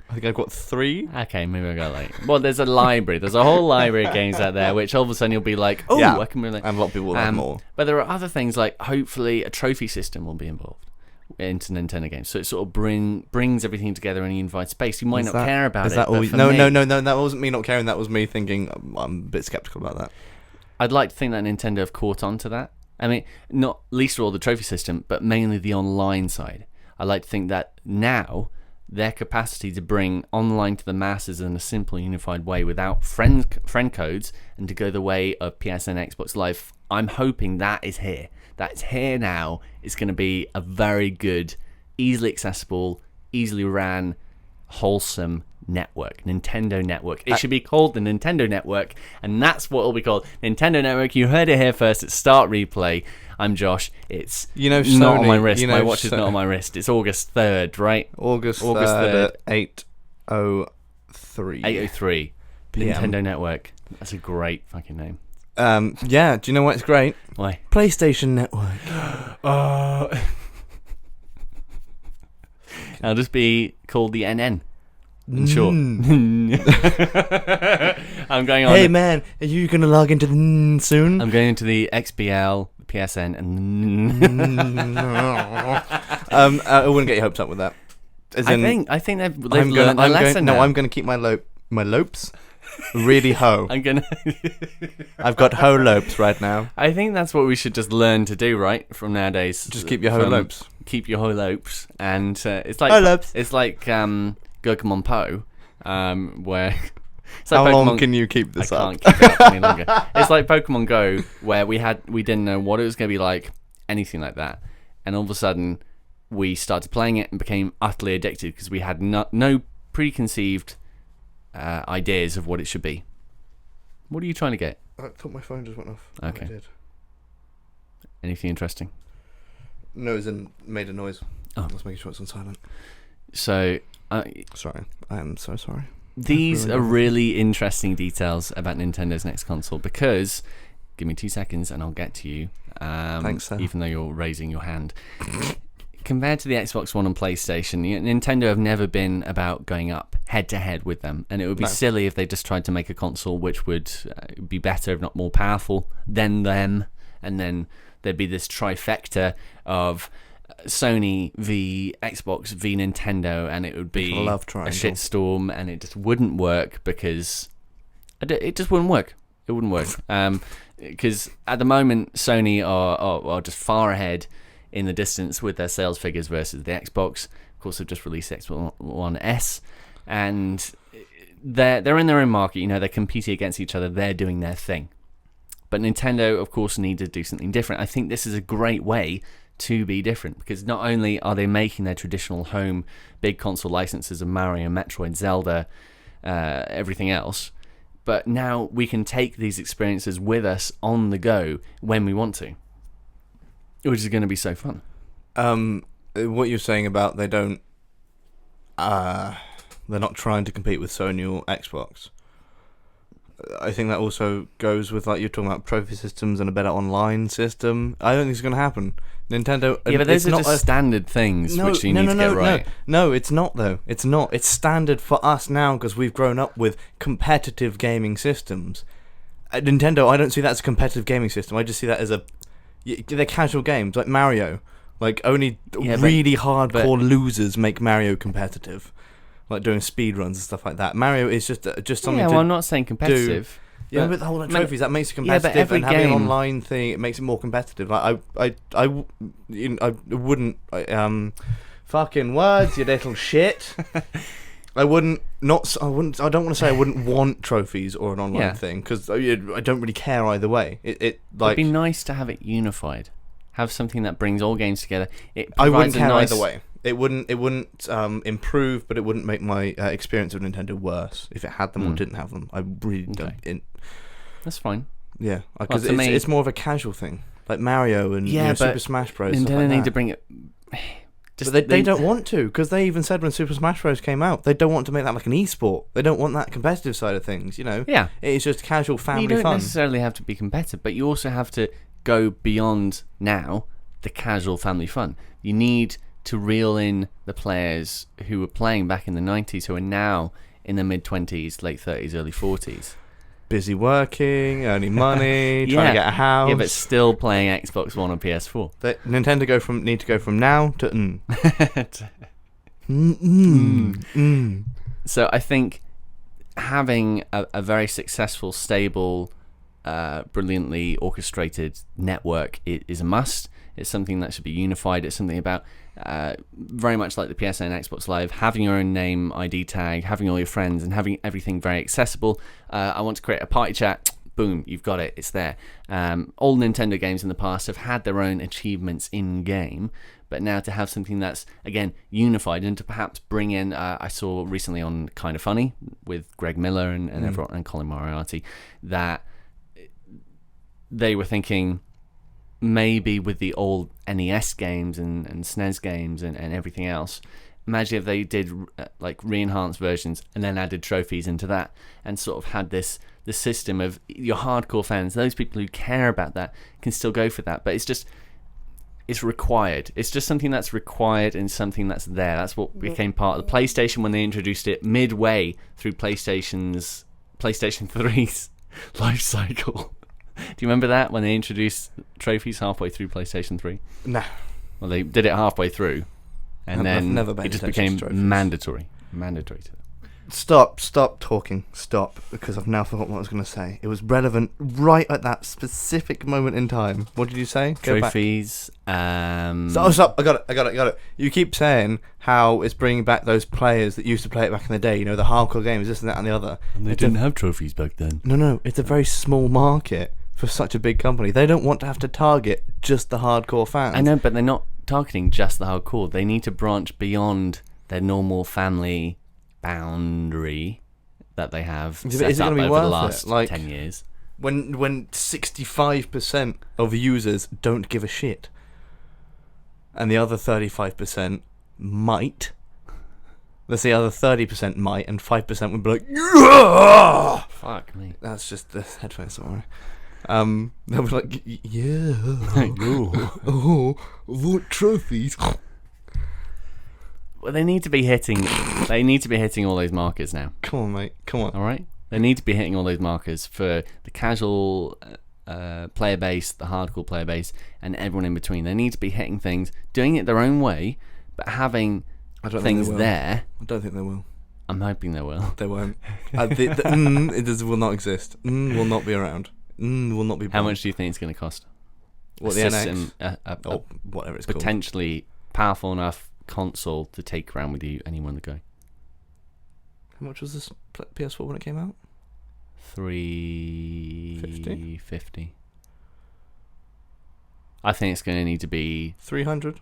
I think I've got 3. Okay, maybe I got well, there's a library. There's a whole library of games out there, which all of a sudden you'll be like, oh, yeah. I can really. And a lot of people will have more. But there are other things like hopefully a trophy system will be involved into Nintendo games, so it sort of brings everything together in a unified space. You might not care about it. Is that all? No. That wasn't me not caring. That was me thinking. I'm a bit skeptical about that. I'd like to think that Nintendo have caught on to that. I mean, not least of all the trophy system, but mainly the online side. I like to think that now their capacity to bring online to the masses in a simple, unified way without friend codes and to go the way of PSN, Xbox Live, I'm hoping that is here. That's here now. It's going to be a very good, easily accessible, easily ran, wholesome network. Nintendo Network. It should be called the Nintendo Network, and that's what it'll be called. Nintendo Network. You heard it here first at Start Replay. I'm Josh. It's Sony, not on my wrist. My watch is not on my wrist. It's August 3rd, right? August 3rd at 8:03. 8:03. Nintendo Network. That's a great fucking name. Yeah. Do you know why it's great? Why? PlayStation Network. It'll just be called the NN. Sure. I'm going on. Hey man, are you gonna log into the soon? I'm going into the XBL, PSN, and I wouldn't get your hopes up with that. I think they've learned a lesson. No, I'm gonna keep my lopes really ho. I've got ho lopes right now. I think that's what we should just learn to do, right? From nowadays, just keep your ho lopes. Keep your ho lopes, and it's like ho lopes. It's like Pokemon Po, where it's how like long can you keep this up? I can't keep it up any longer. It's like Pokemon Go, where we didn't know what it was going to be like, anything like that, and all of a sudden we started playing it and became utterly addicted because we had no preconceived ideas of what it should be. What are you trying to get? I thought my phone just went off. Okay. I did. Anything interesting? No, as in made a noise. Oh. I was making sure it's on silent. So, sorry. I am so sorry. These are really interesting details about Nintendo's next console because, give me 2 seconds and I'll get to you. Thanks, sir. Even though you're raising your hand. Compared to the Xbox One and PlayStation, Nintendo have never been about going up head-to-head with them, and it would be silly if they just tried to make a console which would be better, if not more powerful, than them, and then there'd be this trifecta of Sony v Xbox v Nintendo, and it would be a shitstorm, and it just wouldn't work because it just wouldn't work. It wouldn't work because at the moment Sony are just far ahead in the distance with their sales figures versus the Xbox. Of course, they've just released Xbox One S, and they're in their own market. They're competing against each other. They're doing their thing. But Nintendo, of course, need to do something different. I think this is a great way to be different because not only are they making their traditional home big console licenses of Mario, Metroid, Zelda, everything else, but now we can take these experiences with us on the go when we want to. Which is going to be so fun. What you're saying about they're not trying to compete with Sony or Xbox. I think that also goes with, like, you're talking about trophy systems and a better online system. I don't think it's going to happen. Nintendo... Yeah, but those are just standard things which you need to get right. No, it's not, though. It's not. It's standard for us now because we've grown up with competitive gaming systems. At Nintendo, I don't see that as a competitive gaming system. I just see that as they're casual games, like Mario. Like, only really hardcore losers make Mario competitive. Like doing speed runs and stuff like that. Mario is just something well, I'm not saying competitive. Do. Yeah, but the whole trophies, that makes it competitive, and having an online thing, it makes it more competitive. Like, I wouldn't... fucking words, you little shit. I don't want to say I wouldn't want trophies or an online thing, because I don't really care either way. It'd be nice to have it unified. Have something that brings all games together. I wouldn't care either way. It wouldn't improve, but it wouldn't make my experience of Nintendo worse if it had them or didn't have them. I really don't. That's fine. Yeah, because it's more of a casual thing, like Mario and Super Smash Bros. Nintendo need to bring it. But they don't want to, because they even said when Super Smash Bros. Came out, they don't want to make that like an esport. They don't want that competitive side of things, Yeah. It's just casual family you don't fun. necessarily have to be competitive, but you also have to go beyond now the casual family fun. You need to reel in the players who were playing back in the 90s, who are now in their mid-20s, late 30s, early 40s. Busy working, earning money, trying to get a house. Yeah, but still playing Xbox One or PS4. Nintendo need to go from now to So I think having a very successful, stable, brilliantly orchestrated network is a must. It's something that should be unified. It's something about very much like the PSN Xbox Live, having your own name ID tag, having all your friends, and having everything very accessible. I want to create a party chat. Boom, you've got it. It's there. All Nintendo games in the past have had their own achievements in game, but now to have something that's, again, unified, and to perhaps bring in, I saw recently on Kind of Funny with Greg Miller and everyone, and Colin Moriarty, that they were thinking maybe with the old NES games and SNES games and everything else, imagine if they did like re-enhanced versions and then added trophies into that, and sort of had the system of your hardcore fans, those people who care about that, can still go for that. But it's required. It's just something that's required and something that's there. That's what became part of the PlayStation when they introduced it midway through PlayStation 3's life cycle. Do you remember that, when they introduced trophies halfway through PlayStation 3? No. Well, they did it halfway through, and then it just became mandatory. Mandatory to them. Stop talking. Stop, because I've now forgotten what I was going to say. It was relevant right at that specific moment in time. What did you say? Trophies. Stop. I got it. You keep saying how it's bringing back those players that used to play it back in the day, the hardcore games, this and that and the other. And they didn't have trophies back then. No, it's a very small market for such a big company. They don't want to have to target just the hardcore fans. I know, but they're not targeting just the hardcore. They need to branch beyond their normal family boundary that they have set up over the last 10 years. When 65% of users don't give a shit, and the other 35% might. Let's say the other 30% might, and 5% would be like, yeah! Fuck me. That's just the headphones, somewhere. They'll be like, yeah. Oh, what trophies? Well, they need to be hitting all those markers now. Come on, mate. Come on. All right? They need to be hitting all those markers for the casual player base, the hardcore player base, and everyone in between. They need to be hitting things, doing it their own way, but having things there. I don't think they will. I'm hoping they will. They won't. It will not exist. Will not be around. Will not be. How much do you think it's going to cost? What, the NX? Or whatever it's potentially powerful enough console to take around with you anywhere on the go. How much was this PS4 when it came out? $350. I think it's going to need to be 300.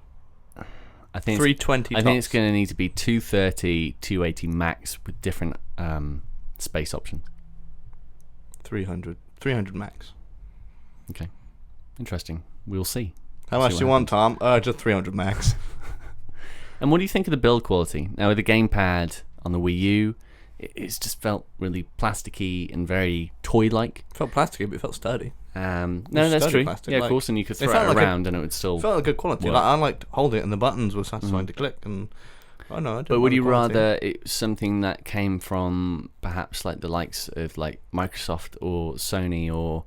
I think 320. I think it's going to need to be 230, 280 max with different space options. 300 max. Okay, interesting. We'll see. How much do you want, Tom? Just 300 max. And what do you think of the build quality? Now, with the gamepad on the Wii U, it's just felt really plasticky and very toy-like. It felt plasticky, but it felt sturdy. No, that's true. Plastic, yeah, of course, and you could throw it around and it would still. It felt like good quality. Like, I liked holding it, and the buttons were satisfying to click. And but would you rather it something that came from perhaps like the likes of like Microsoft or Sony or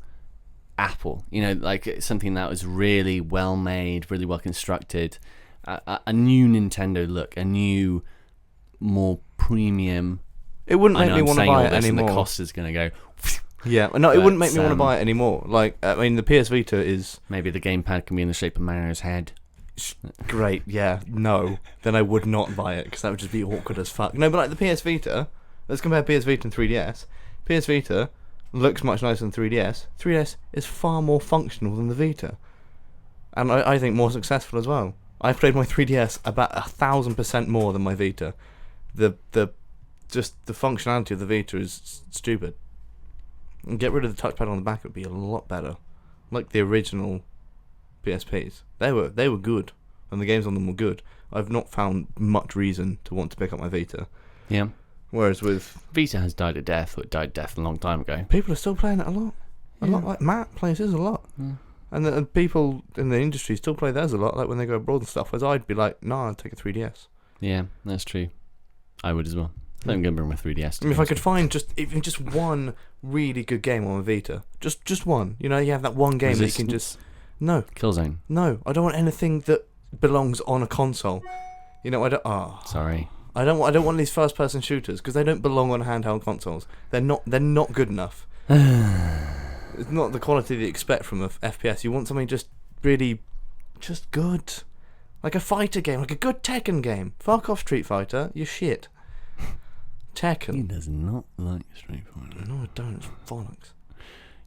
Apple? Like something that was really well made, really well constructed, a new Nintendo look, a new, more premium. It wouldn't make me want to buy it anymore. And the cost is going to go. Yeah, no, it wouldn't make me want to buy it anymore. Like, I mean, the PS Vita is... Maybe the gamepad can be in the shape of Mario's head. Great, yeah, no. Then I would not buy it, because that would just be awkward as fuck. No, but like the PS Vita, let's compare PS Vita and 3DS. PS Vita looks much nicer than 3DS. 3DS is far more functional than the Vita. And I think more successful as well. I've played my 3DS about 1,000% more than my Vita. Just the functionality of the Vita is stupid. And get rid of the touchpad on the back, it would be a lot better. Like the original PSPs. They were good. and the games on them were good, I've not found much reason to want to pick up my Vita. Yeah. Whereas with Vita has died a death, or it died death a long time ago. people are still playing it a lot. A lot, like Matt plays his a lot. Yeah. And people in the industry still play theirs a lot, like when they go abroad and stuff. Whereas I'd be like, nah, I'd take a 3DS. Yeah, that's true. I would as well. I think I'm going to bring my 3DS. I mean, if I could find even just one really good game on a Vita, just one. You know, you have that one game that you can just... No. Killzone. No, I don't want anything that belongs on a console. You know, I don't... Oh. Sorry. I don't want these first-person shooters, because they don't belong on handheld consoles. They're not good enough. It's not the quality that you expect from a FPS. You want something just really... just good. Like a fighter game, like a good Tekken game. Fuck off Street Fighter, you're shit. Tekken. He does not like Street Fighter. No, I don't. It's bollocks.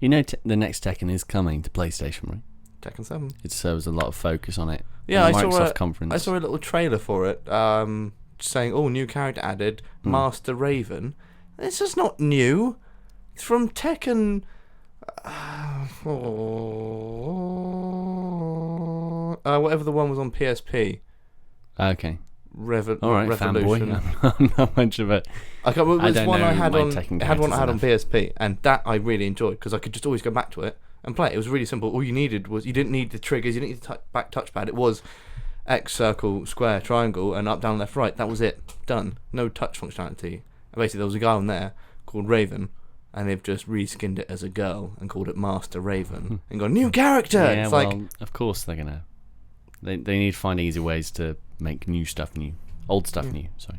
You know, the next Tekken is coming to PlayStation, right? Tekken 7. There was a lot of focus on it. Yeah, in the I Microsoft conference. I saw a little trailer for it, saying, "Oh, new character added, Master Raven." It's just not new. It's from Tekken. Whatever the one was on PSP. Okay. All right, Revolution. fanboy. I'm not much of it. I can't remember. It one I had on PSP, and that I really enjoyed because I could just always go back to it and play it. It was really simple. All you needed was, you didn't need the triggers, you didn't need the back touchpad. It was X, circle, square, triangle, and up, down, left, right. That was it. Done. No touch functionality. And basically, there was a guy on there called Raven, and they've just reskinned it as a girl and called it Master Raven and gone, new character. Yeah, it's well, of course they're gonna. They need to find easy ways to make new stuff new, old stuff new. Sorry.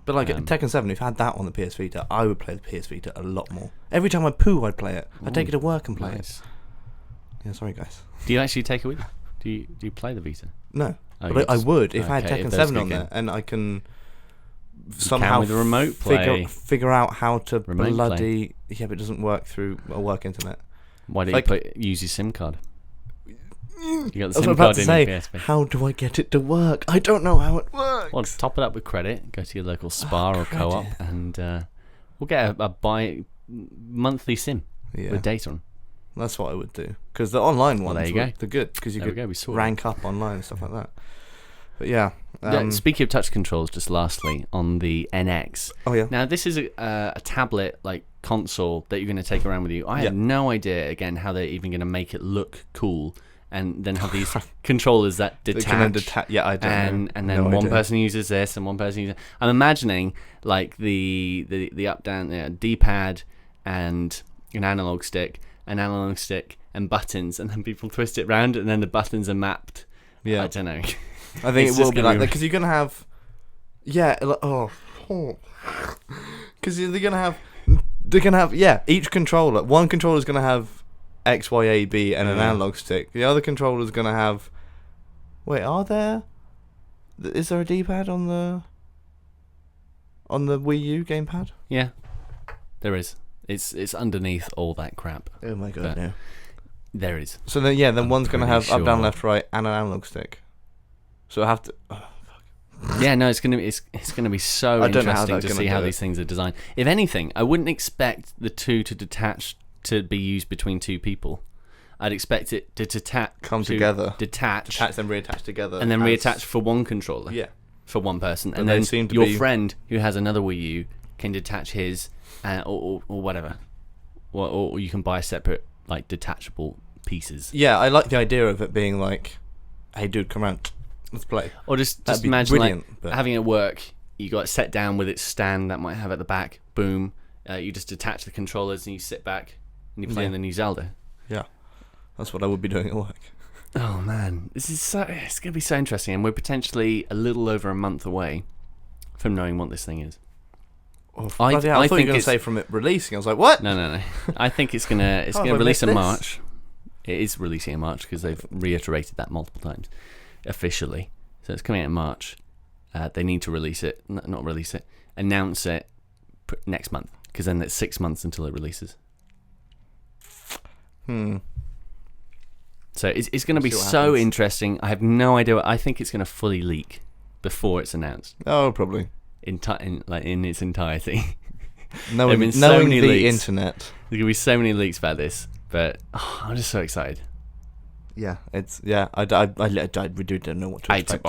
But like Tekken 7, if I had that on the PS Vita, I would play the PS Vita a lot more. Every time I poo, I'd play it. I'd take it to work and play it. Yeah, sorry guys. Do you actually take it with you? Do you play the Vita? No. Oh, but I would if I had okay, Tekken 7 on there, and I can somehow with a remote play. figure out how to Remote bloody... play. Yeah, but it doesn't work through a work internet. Why don't you use your SIM card? You got the I was SIM about card to in say, your PSP. how do I get it to work? I don't know how it works. Well, top it up with credit. Go to your local Spar or Co-op, and we'll get a monthly SIM with data on. That's what I would do, because the online ones, there you go. They're good because you There could we go, rank up online and stuff like that. But yeah, speaking of touch controls, just lastly on the NX. Oh yeah. Now this is a tablet like console that you're going to take around with you. I have no idea again how they're even going to make it look cool, and then have these controllers that detach. Yeah, I don't know. And then one person uses this and one person uses. I'm imagining like the up down D-pad and an analog stick and buttons, and then people twist it round, and then the buttons are mapped. Yeah, I don't know. I think it will be like that because you're gonna have, because they're gonna have each controller. One controller is gonna have X, Y, A, B, and an analog stick. The other controller is gonna have. Wait, are there? Is there a D-pad on the Wii U gamepad? Yeah, there is. It's underneath all that crap. Oh my god, no. There is. So then one's gonna have up, down, left, right, and an analog stick. So I have to. Oh, fuck. Yeah, no, it's gonna be so interesting to see how these things are designed. If anything, I wouldn't expect the two to detach to be used between two people. I'd expect it to together, detach, then reattach together, and then reattach for one controller. Yeah, for one person, but and then your friend who has another Wii U can detach his, or whatever, or you can buy separate like detachable pieces. Yeah, I like the idea of it being like, "Hey, dude, come around, let's play." Or just imagine like having it at work. You got it set down with its stand that might have at the back. Boom, you just detach the controllers and you sit back and you play in the new Zelda. Yeah, that's what I would be doing at work. Oh man, it's going to be so interesting, and we're potentially a little over a month away from knowing what this thing is. I thought you were going to say from it releasing. I was like, what? No. I think it's gonna release in March. It is releasing in March because they've reiterated that multiple times officially. So it's coming out in March. They need to announce it next month, because then it's 6 months until it releases. So it's going to be so interesting. I have no idea. I think it's going to fully leak before it's announced. Oh, probably. In its entirety. Knowing the internet. There's going to be so many leaks about this, but I'm just so excited. Yeah, it's I really don't know what to expect.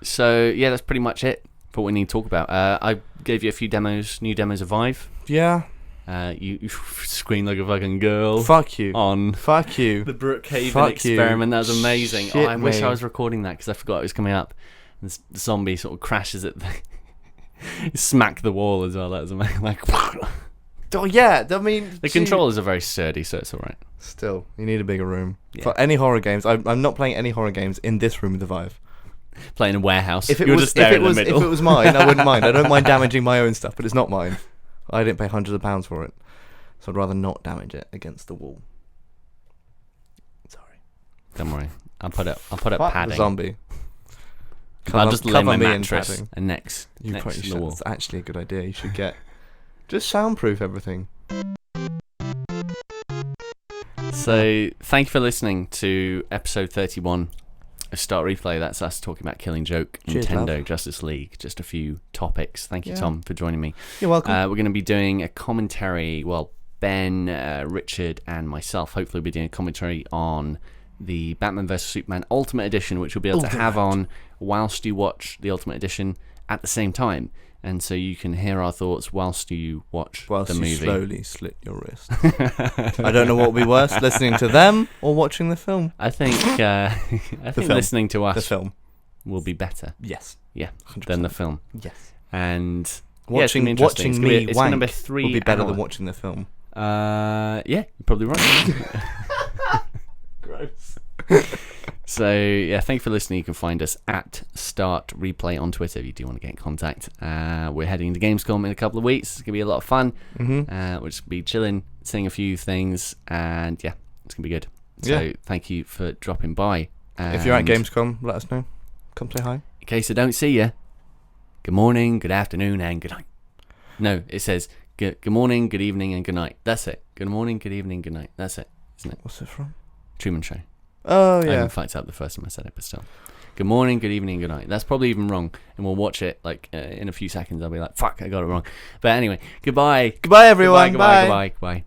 So yeah, that's pretty much it for what we need to talk about. I gave you a few new demos of Vive. Yeah. You screamed like a fucking girl. Fuck you. Fuck you. The Brookhaven experiment. That was amazing. Shit, I wish I was recording that because I forgot it was coming up. And the zombie sort of crashes at the smack the wall as well. That was amazing. Like. Oh yeah, I mean the controllers are very sturdy, so it's all right. Still, you need a bigger room for Yeah. any horror games. I'm not playing any horror games in this room with the Vive. Playing a warehouse. If it You're was, just there in the if middle. it was mine, I wouldn't mind. I don't mind damaging my own stuff, but it's not mine. I didn't pay hundreds of pounds for it, so I'd rather not damage it against the wall. Sorry. Don't worry. I'll put up Fuck padding. the zombie. I'll just lay my me in mattress padding. and next You to probably the should. wall. It's actually a good idea. You should just soundproof everything. So, thank you for listening to episode 31 of Start Replay. That's us talking about Killing Joke, Cheers, Nintendo, love. Justice League. Just a few topics. Thank you, Yeah. Tom, for joining me. You're welcome. We're going to be doing a commentary. Well, Ben, Richard, and myself. Hopefully, we'll be doing a commentary on the Batman vs Superman Ultimate Edition, which we'll be able to have on whilst you watch the Ultimate Edition at the same time. And so you can hear our thoughts whilst you watch Whilst the movie. you slowly slit your wrist. I don't know what would be worse, listening to them or watching the film. I think film. listening to us The film. will be better. Yes. Yeah, 100%. than the film. Yes. And Watching it's me it's wank gonna be 3 would be better hour. than watching the film. Yeah, you're probably right. Gross. So yeah, thank you for listening. You can find us at Start Replay on Twitter if you do want to get in contact. We're heading to Gamescom in a couple of weeks. It's gonna be a lot of fun. We'll just be chilling, seeing a few things, and yeah, it's gonna be good. So thank you for dropping by. If you're at And Gamescom, let us know. Come say hi. in case I don't see you, good morning, good afternoon, and good night. No, it says good morning, good evening, and good night. That's it. Good morning, good evening, good night. That's it, isn't it? What's it from? Truman Show. Oh, I yeah. even fucked up the first time I said it, but still. Good morning, good evening, good night. That's probably even wrong, and we'll watch it like in a few seconds. I'll be like, fuck, I got it wrong. But anyway, goodbye. Goodbye, everyone. Goodbye.